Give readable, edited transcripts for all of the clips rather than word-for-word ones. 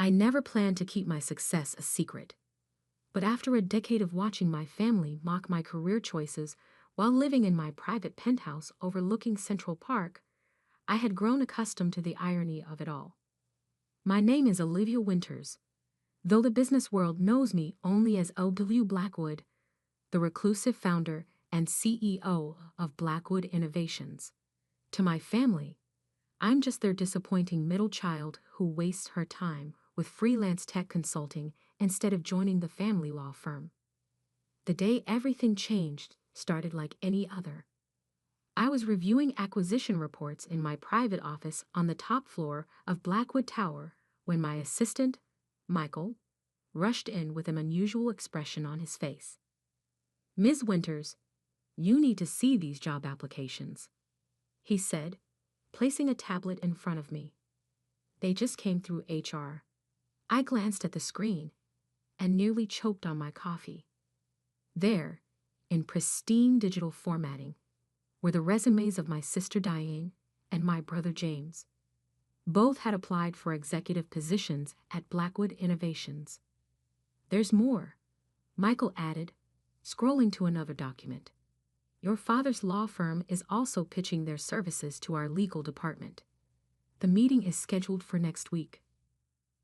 I never planned to keep my success a secret. But after a decade of watching my family mock my career choices while living in my private penthouse overlooking Central Park, I had grown accustomed to the irony of it all. My name is Olivia Winters, though the business world knows me only as O.W. Blackwood, the reclusive founder and CEO of Blackwood Innovations. To my family, I'm just their disappointing middle child who wastes her time with freelance tech consulting instead of joining the family law firm. The day everything changed started like any other. I was reviewing acquisition reports in my private office on the top floor of Blackwood Tower when my assistant, Michael, rushed in with an unusual expression on his face. "Ms. Winters, you need to see these job applications," he said, placing a tablet in front of me. They just came through HR. I glanced at the screen and nearly choked on my coffee. There, in pristine digital formatting, were the resumes of my sister Diane and my brother James. Both had applied for executive positions at Blackwood Innovations. "There's more," Michael added, scrolling to another document. "Your father's law firm is also pitching their services to our legal department. The meeting is scheduled for next week."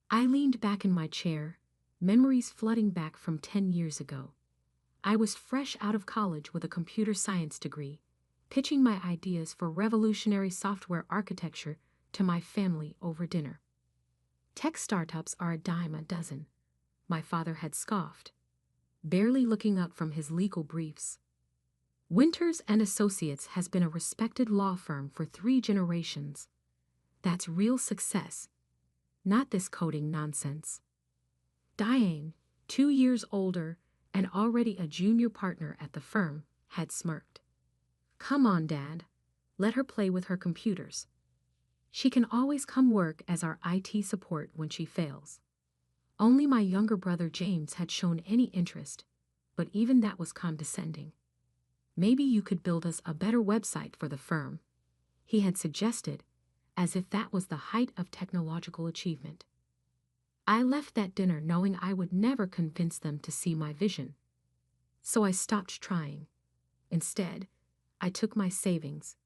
I leaned back in my chair, memories flooding back from 10 years ago. I was fresh out of college with a computer science degree, pitching my ideas for revolutionary software architecture to my family over dinner. "Tech startups are a dime a dozen," my father had scoffed, barely looking up from his legal briefs. "Winters and Associates has been a respected law firm for 3 generations. That's real success, not this coding nonsense." Diane, 2 years older and already a junior partner at the firm, had smirked. "Come on, Dad. Let her play with her computers. She can always come work as our IT support when she fails." Only my younger brother James had shown any interest, but even that was condescending. "Maybe you could build us a better website for the firm," he had suggested, as if that was the height of technological achievement. I left that dinner knowing I would never convince them to see my vision. So I stopped trying. Instead, I took my savings,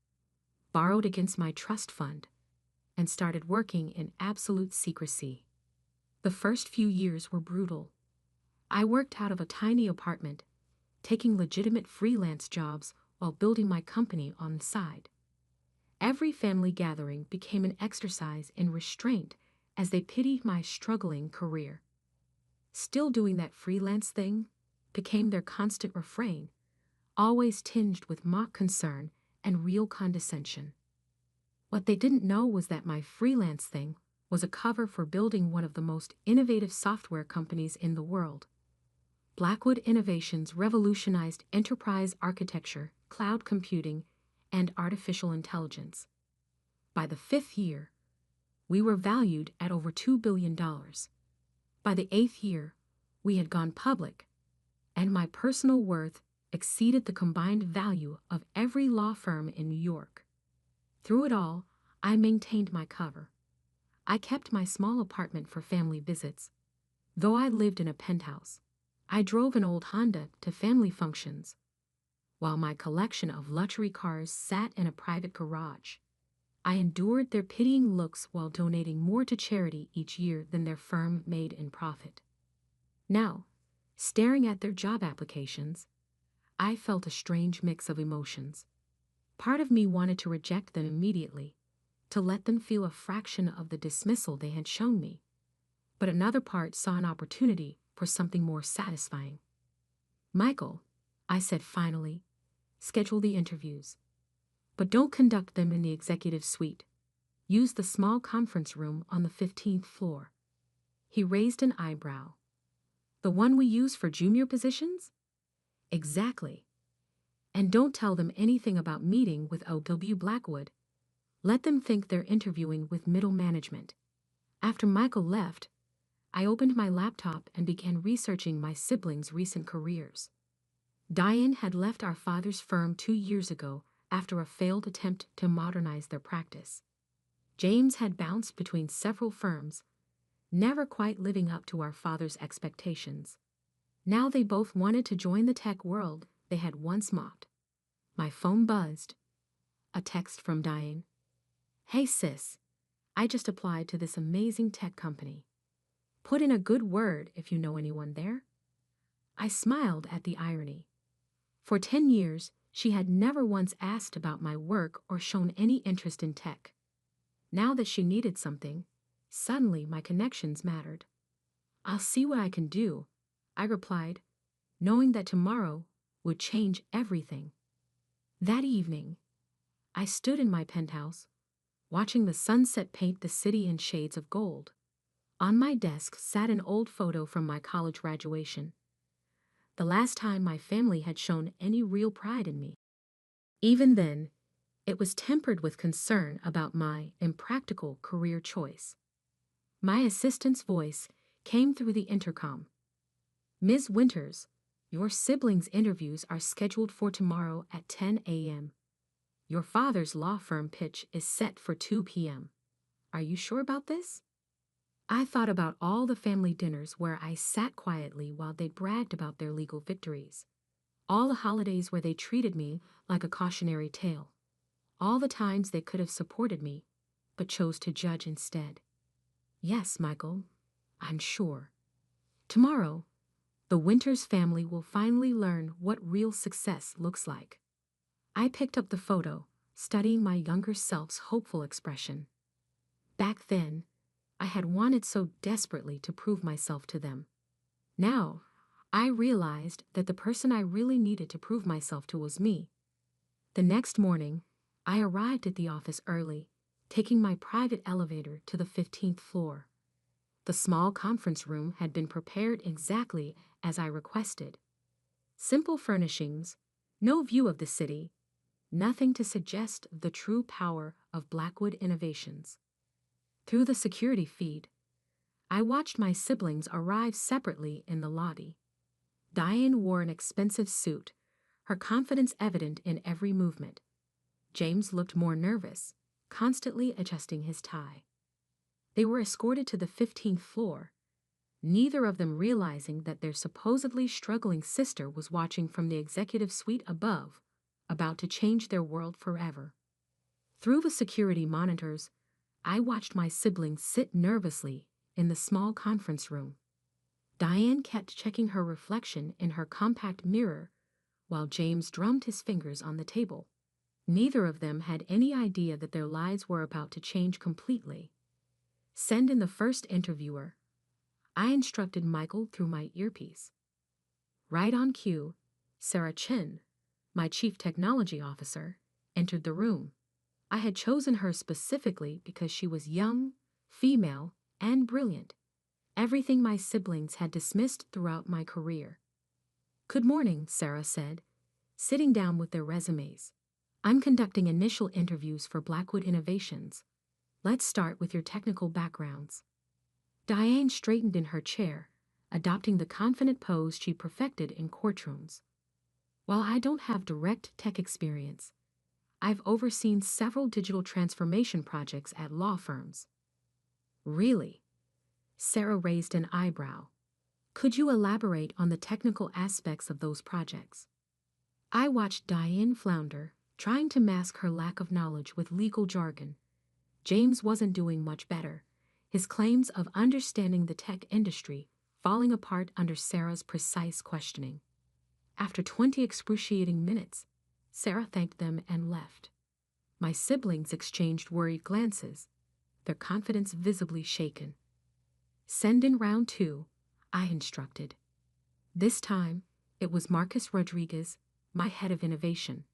borrowed against my trust fund, and started working in absolute secrecy. The first few years were brutal. I worked out of a tiny apartment, taking legitimate freelance jobs while building my company on the side. Every family gathering became an exercise in restraint as they pitied my struggling career. Still doing that freelance thing became their constant refrain, always tinged with mock concern and real condescension. What they didn't know was that my freelance thing was a cover for building one of the most innovative software companies in the world. Blackwood Innovations revolutionized enterprise architecture, cloud computing, and artificial intelligence. By the 5th year, we were valued at over $2 billion. By the 8th year, we had gone public, and my personal worth exceeded the combined value of every law firm in New York. Through it all, I maintained my cover. I kept my small apartment for family visits. Though I lived in a penthouse, I drove an old Honda to family functions, while my collection of luxury cars sat in a private garage. I endured their pitying looks while donating more to charity each year than their firm made in profit. Now, staring at their job applications, I felt a strange mix of emotions. Part of me wanted to reject them immediately, to let them feel a fraction of the dismissal they had shown me. But another part saw an opportunity for something more satisfying. "Michael," I said finally, "schedule the interviews. But don't conduct them in the executive suite. Use the small conference room on the 15th floor." He raised an eyebrow. "The one we use for junior positions?" "Exactly. And don't tell them anything about meeting with O.W. Blackwood. Let them think they're interviewing with middle management." After Michael left, I opened my laptop and began researching my siblings' recent careers. Diane had left our father's firm 2 years ago after a failed attempt to modernize their practice. James had bounced between several firms, never quite living up to our father's expectations. Now they both wanted to join the tech world they had once mocked. My phone buzzed. A text from Diane. "Hey sis, I just applied to this amazing tech company. Put in a good word if you know anyone there." I smiled at the irony. For 10 years, she had never once asked about my work or shown any interest in tech. Now that she needed something, suddenly my connections mattered. "I'll see what I can do," I replied, knowing that tomorrow would change everything. That evening, I stood in my penthouse, watching the sunset paint the city in shades of gold. On my desk sat an old photo from my college graduation, the last time my family had shown any real pride in me. Even then, it was tempered with concern about my impractical career choice. My assistant's voice came through the intercom. "Ms. Winters, your siblings' interviews are scheduled for tomorrow at 10 a.m. Your father's law firm pitch is set for 2 p.m. Are you sure about this?" I thought about all the family dinners where I sat quietly while they bragged about their legal victories. All the holidays where they treated me like a cautionary tale. All the times they could have supported me, but chose to judge instead. "Yes, Michael, I'm sure. Tomorrow, the Winters family will finally learn what real success looks like." I picked up the photo, studying my younger self's hopeful expression. Back then, I had wanted so desperately to prove myself to them. Now, I realized that the person I really needed to prove myself to was me. The next morning, I arrived at the office early, taking my private elevator to the 15th floor. The small conference room had been prepared exactly as I requested. Simple furnishings, no view of the city, nothing to suggest the true power of Blackwood Innovations. Through the security feed, I watched my siblings arrive separately in the lobby. Diane wore an expensive suit, her confidence evident in every movement. James looked more nervous, constantly adjusting his tie. They were escorted to the 15th floor, neither of them realizing that their supposedly struggling sister was watching from the executive suite above, about to change their world forever. Through the security monitors, I watched my siblings sit nervously in the small conference room. Diane kept checking her reflection in her compact mirror while James drummed his fingers on the table. Neither of them had any idea that their lives were about to change completely. "Send in the first interviewer," I instructed Michael through my earpiece. Right on cue, Sarah Chen, my chief technology officer, entered the room. I had chosen her specifically because she was young, female, and brilliant. Everything my siblings had dismissed throughout my career. "Good morning," Sarah said, sitting down with their resumes. "I'm conducting initial interviews for Blackwood Innovations. Let's start with your technical backgrounds." Diane straightened in her chair, adopting the confident pose she perfected in courtrooms. "While I don't have direct tech experience, I've overseen several digital transformation projects at law firms." "Really?" Sarah raised an eyebrow. "Could you elaborate on the technical aspects of those projects?" I watched Diane flounder, trying to mask her lack of knowledge with legal jargon. James wasn't doing much better, his claims of understanding the tech industry falling apart under Sarah's precise questioning. After 20 excruciating minutes, Sarah thanked them and left. My siblings exchanged worried glances, their confidence visibly shaken. "Send in round 2, I instructed. This time, it was Marcus Rodriguez, my head of innovation.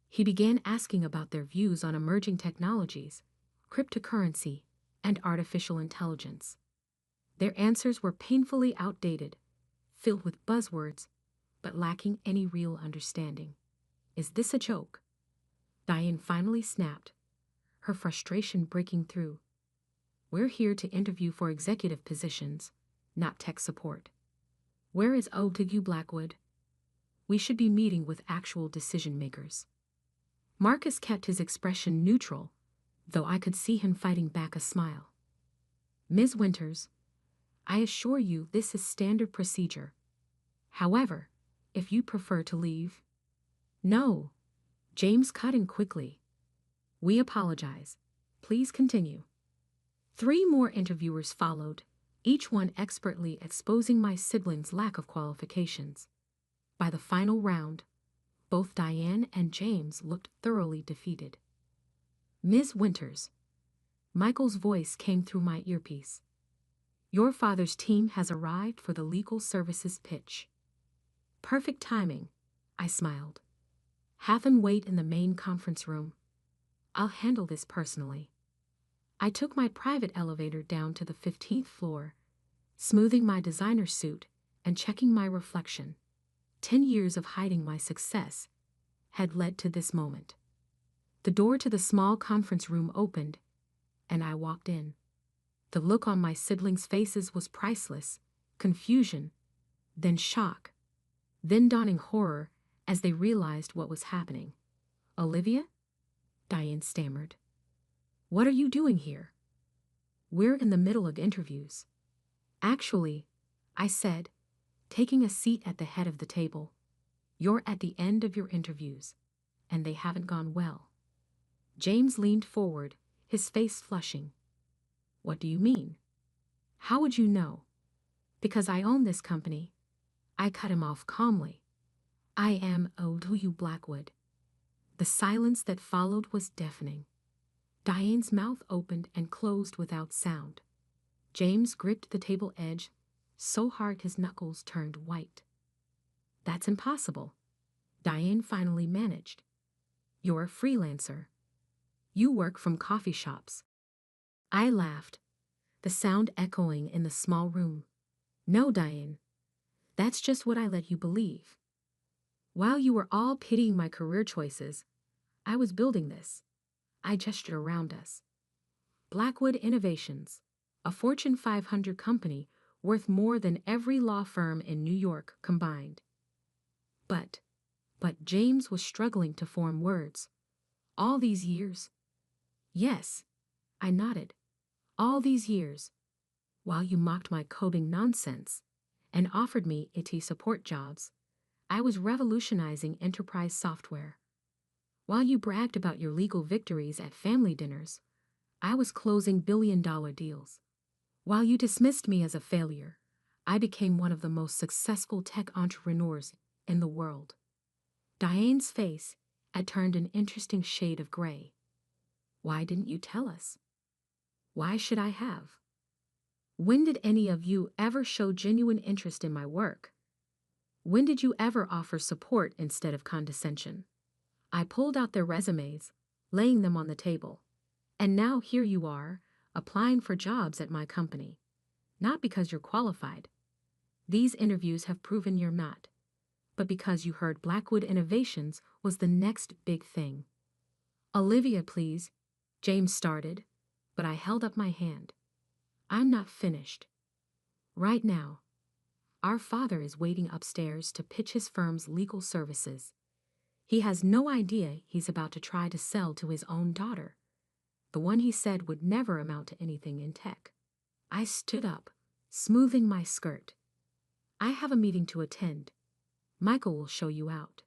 He began asking about their views on emerging technologies, cryptocurrency, and artificial intelligence. Their answers were painfully outdated, filled with buzzwords, but lacking any real understanding. "Is this a joke?" Diane finally snapped, her frustration breaking through. "We're here to interview for executive positions, not tech support. Where is OTG Blackwood? We should be meeting with actual decision makers." Marcus kept his expression neutral, though I could see him fighting back a smile. "Ms. Winters, I assure you this is standard procedure. However, if you prefer to leave. No. James cut in quickly. We apologize. Please continue. 3 more interviewers followed, each one expertly exposing my siblings' lack of qualifications. By the final round, both Diane and James looked thoroughly defeated. Ms. Winters. Michael's voice came through my earpiece. Your father's team has arrived for the legal services pitch. Perfect timing, I smiled. Have them wait in the main conference room. I'll handle this personally. I took my private elevator down to the 15th floor, smoothing my designer suit and checking my reflection. 10 years of hiding my success had led to this moment. The door to the small conference room opened, and I walked in. The look on my siblings' faces was priceless. Confusion, then shock, then dawning horror as they realized what was happening. Olivia? Diane stammered. What are you doing here? We're in the middle of interviews. Actually, I said, taking a seat at the head of the table. You're at the end of your interviews, and they haven't gone well. James leaned forward, his face flushing. What do you mean? How would you know? Because I own this company. I cut him off calmly. I am O.W. Blackwood. The silence that followed was deafening. Diane's mouth opened and closed without sound. James gripped the table edge so hard his knuckles turned white. That's impossible. Diane finally managed. You're a freelancer. You work from coffee shops. I laughed, the sound echoing in the small room. No, Diane. That's just what I let you believe. While you were all pitying my career choices, I was building this. I gestured around us. Blackwood Innovations, a Fortune 500 company worth more than every law firm in New York combined. But James was struggling to form words. All these years? Yes, I nodded. All these years, while you mocked my coding nonsense and offered me IT support jobs, I was revolutionizing enterprise software. While you bragged about your legal victories at family dinners, I was closing billion-dollar deals. While you dismissed me as a failure, I became one of the most successful tech entrepreneurs in the world. Diane's face had turned an interesting shade of gray. Why didn't you tell us? Why should I have? When did any of you ever show genuine interest in my work? When did you ever offer support instead of condescension? I pulled out their resumes, laying them on the table. And now here you are, applying for jobs at my company. Not because you're qualified. These interviews have proven you're not. But because you heard Blackwood Innovations was the next big thing. Olivia, please, James started, but I held up my hand. I'm not finished. Right now, our father is waiting upstairs to pitch his firm's legal services. He has no idea he's about to try to sell to his own daughter, the one he said would never amount to anything in tech. I stood up, smoothing my skirt. I have a meeting to attend. Michael will show you out.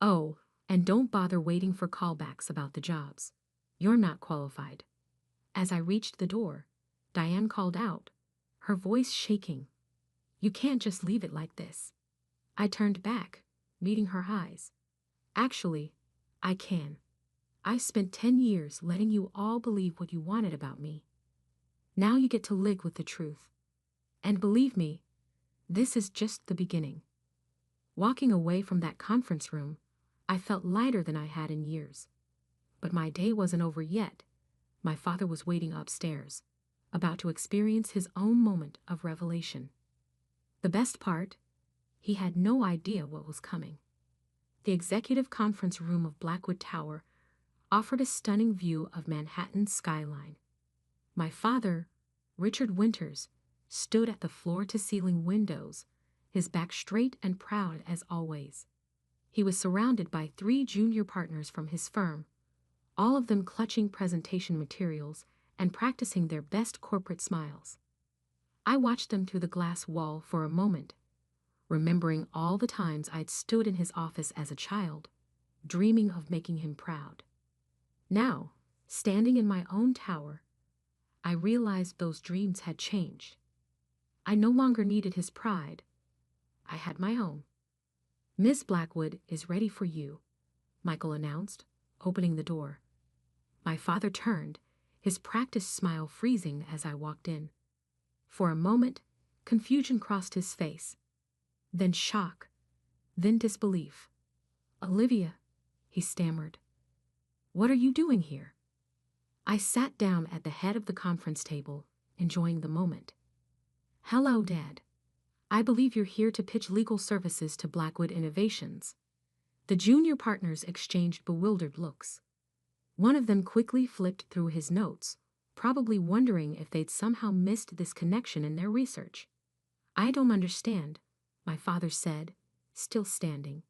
Oh, and don't bother waiting for callbacks about the jobs. You're not qualified. As I reached the door, Diane called out, her voice shaking. You can't just leave it like this. I turned back, meeting her eyes. Actually, I can. I spent 10 years letting you all believe what you wanted about me. Now you get to live with the truth. And believe me, this is just the beginning. Walking away from that conference room, I felt lighter than I had in years. But my day wasn't over yet. My father was waiting upstairs, about to experience his own moment of revelation. The best part, he had no idea what was coming. The executive conference room of Blackwood Tower offered a stunning view of Manhattan's skyline. My father, Richard Winters, stood at the floor-to-ceiling windows, his back straight and proud as always. He was surrounded by 3 junior partners from his firm, all of them clutching presentation materials and practicing their best corporate smiles. I watched them through the glass wall for a moment, remembering all the times I'd stood in his office as a child, dreaming of making him proud. Now, standing in my own tower, I realized those dreams had changed. I no longer needed his pride. I had my own. "Miss Blackwood is ready for you," Michael announced, opening the door. My father turned, his practiced smile freezing as I walked in. For a moment, confusion crossed his face, then shock, then disbelief. "Olivia," he stammered, "what are you doing here?" I sat down at the head of the conference table, enjoying the moment. "Hello, Dad. I believe you're here to pitch legal services to Blackwood Innovations." The junior partners exchanged bewildered looks. One of them quickly flipped through his notes, probably wondering if they'd somehow missed this connection in their research. "I don't understand," my father said, still standing.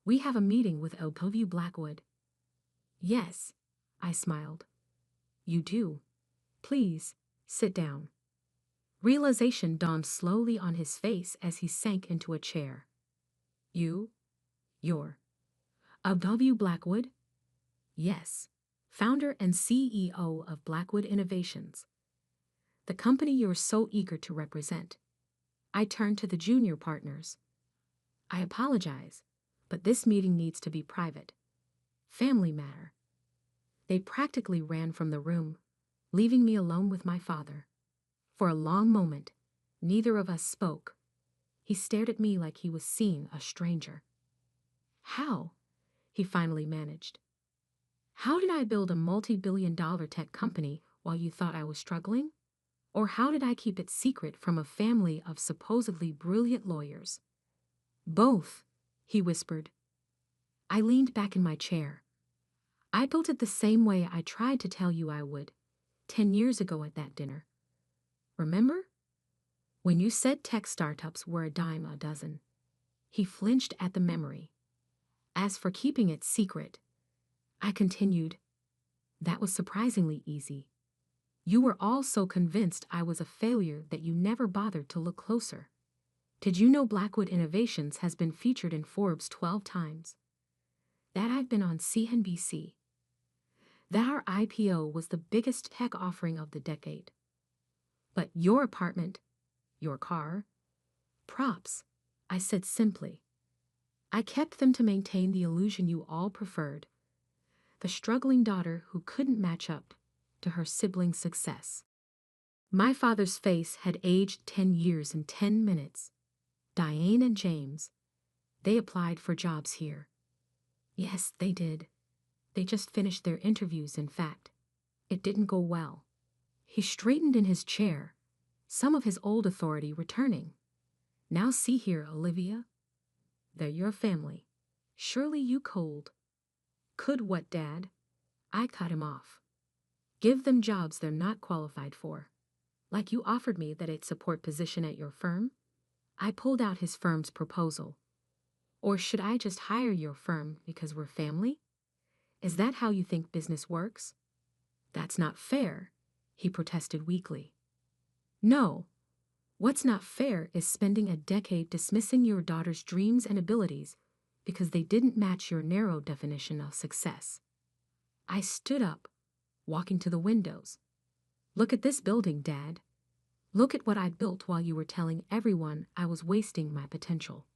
"We have a meeting with LW Blackwood." "Yes," I smiled. "You do. Please, sit down." Realization dawned slowly on his face as he sank into a chair. You're LW Blackwood?" "Yes, founder and CEO of Blackwood Innovations, the company you're so eager to represent." I turned to the junior partners. "I apologize, but this meeting needs to be private. Family matter." They practically ran from the room, leaving me alone with my father. For a long moment, neither of us spoke. He stared at me like he was seeing a stranger. "How?" he finally managed. "How did I build a multi-billion-dollar tech company while you thought I was struggling? Or how did I keep it secret from a family of supposedly brilliant lawyers?" "Both," he whispered. I leaned back in my chair. "I built it the same way I tried to tell you I would, 10 years ago at that dinner. Remember? When you said tech startups were a dime a dozen." He flinched at the memory. "As for keeping it secret," I continued, "that was surprisingly easy. You were all so convinced I was a failure that you never bothered to look closer. Did you know Blackwood Innovations has been featured in Forbes 12 times? That I've been on CNBC? That our IPO was the biggest tech offering of the decade? But your apartment, your car, props," I said simply. "I kept them to maintain the illusion you all preferred. The struggling daughter who couldn't match up to her sibling's success." My father's face had aged 10 years in 10 minutes. "Diane and James, they applied for jobs here." "Yes, they did. They just finished their interviews, in fact. It didn't go well." He straightened in his chair, some of his old authority returning. "Now see here, Olivia. They're your family. Surely you could." "Could what, Dad?" I cut him off. "Give them jobs they're not qualified for. Like you offered me that support position at your firm?" I pulled out his firm's proposal. "Or should I just hire your firm because we're family? Is that how you think business works?" "That's not fair," he protested weakly. "No. What's not fair is spending a decade dismissing your daughter's dreams and abilities because they didn't match your narrow definition of success." I stood up, walking to the windows. "Look at this building, Dad. Look at what I built while you were telling everyone I was wasting my potential."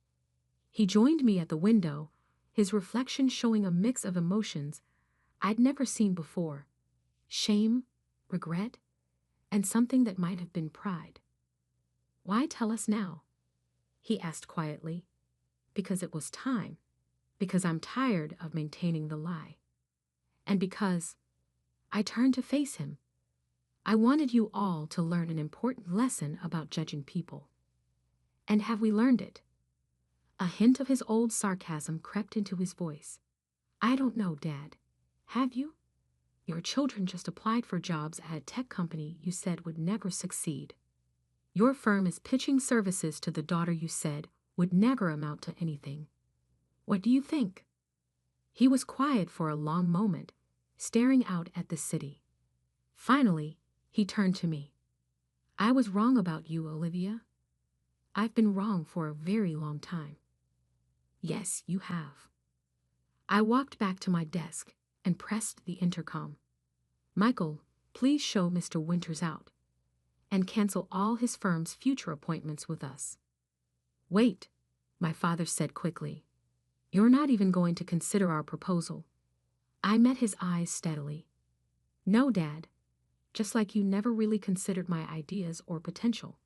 He joined me at the window, his reflection showing a mix of emotions I'd never seen before: shame, regret, and something that might have been pride. "Why tell us now?" he asked quietly. "Because it was time. Because I'm tired of maintaining the lie. And because," I turned to face him, "I wanted you all to learn an important lesson about judging people." "And have we learned it?" A hint of his old sarcasm crept into his voice. "I don't know, Dad. Have you? Your children just applied for jobs at a tech company you said would never succeed. Your firm is pitching services to the daughter you said would never amount to anything. What do you think?" He was quiet for a long moment, staring out at the city. Finally, he turned to me. I was wrong about you, Olivia. I've been wrong for a very long time. Yes, you have. I walked back to my desk and pressed the intercom. Michael, please show Mr. Winters out and cancel all his firm's future appointments with us. Wait, my father said quickly. You're not even going to consider our proposal. I met his eyes steadily. No, Dad, just like you never really considered my ideas or potential.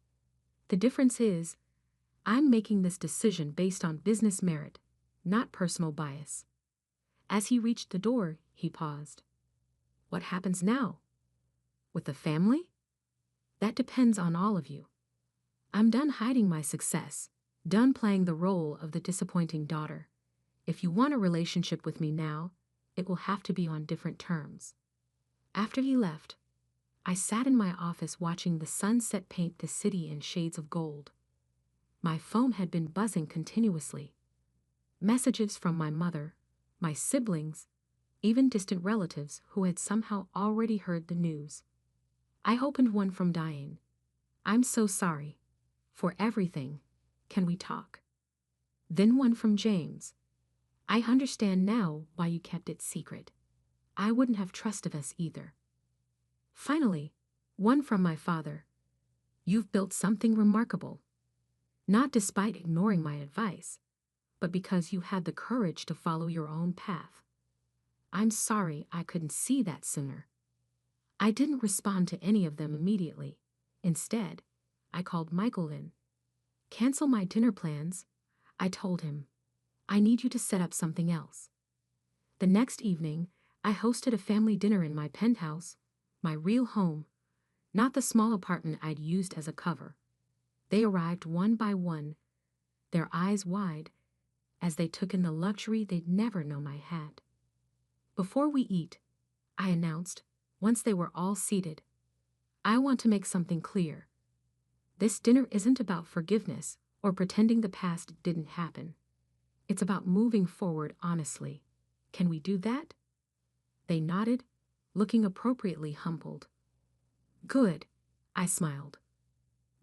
The difference is, I'm making this decision based on business merit, not personal bias. As he reached the door, he paused. What happens now? With the family? That depends on all of you. I'm done hiding my success, done playing the role of the disappointing daughter. If you want a relationship with me now, it will have to be on different terms. After he left, I sat in my office watching the sunset paint the city in shades of gold. My phone had been buzzing continuously. Messages from my mother, my siblings, even distant relatives who had somehow already heard the news. I opened one from Diane. I'm so sorry. For everything. Can we talk? Then one from James. I understand now why you kept it secret. I wouldn't have trusted us either. Finally, one from my father. You've built something remarkable. Not despite ignoring my advice, but because you had the courage to follow your own path. I'm sorry I couldn't see that sooner. I didn't respond to any of them immediately. Instead, I called Michael in. Cancel my dinner plans, I told him. I need you to set up something else. The next evening, I hosted a family dinner in my penthouse, my real home, not the small apartment I'd used as a cover. They arrived one by one, their eyes wide, as they took in the luxury they'd never known I had. Before we eat, I announced, once they were all seated, I want to make something clear. This dinner isn't about forgiveness or pretending the past didn't happen. It's about moving forward honestly. Can we do that? They nodded, looking appropriately humbled. Good, I smiled.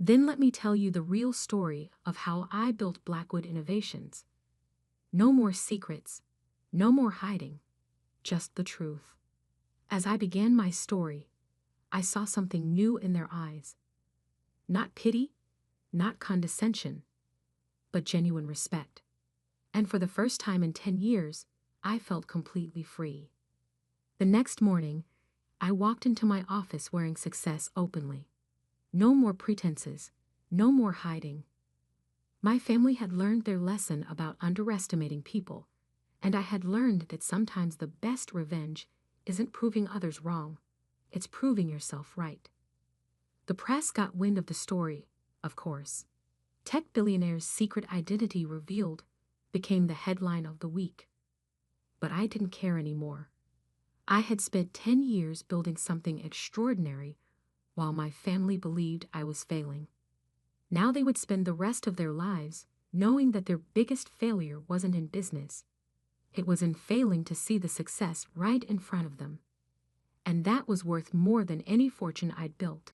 Then let me tell you the real story of how I built Blackwood Innovations. No more secrets, no more hiding, just the truth. As I began my story, I saw something new in their eyes. Not pity, not condescension, but genuine respect. And for the first time in 10 years, I felt completely free. The next morning, I walked into my office wearing success openly. No more pretenses, no more hiding. My family had learned their lesson about underestimating people, and I had learned that sometimes the best revenge isn't proving others wrong, it's proving yourself right. The press got wind of the story, of course. Tech billionaire's secret identity revealed became the headline of the week. But I didn't care anymore. I had spent 10 years building something extraordinary while my family believed I was failing. Now they would spend the rest of their lives knowing that their biggest failure wasn't in business. It was in failing to see the success right in front of them. And that was worth more than any fortune I'd built.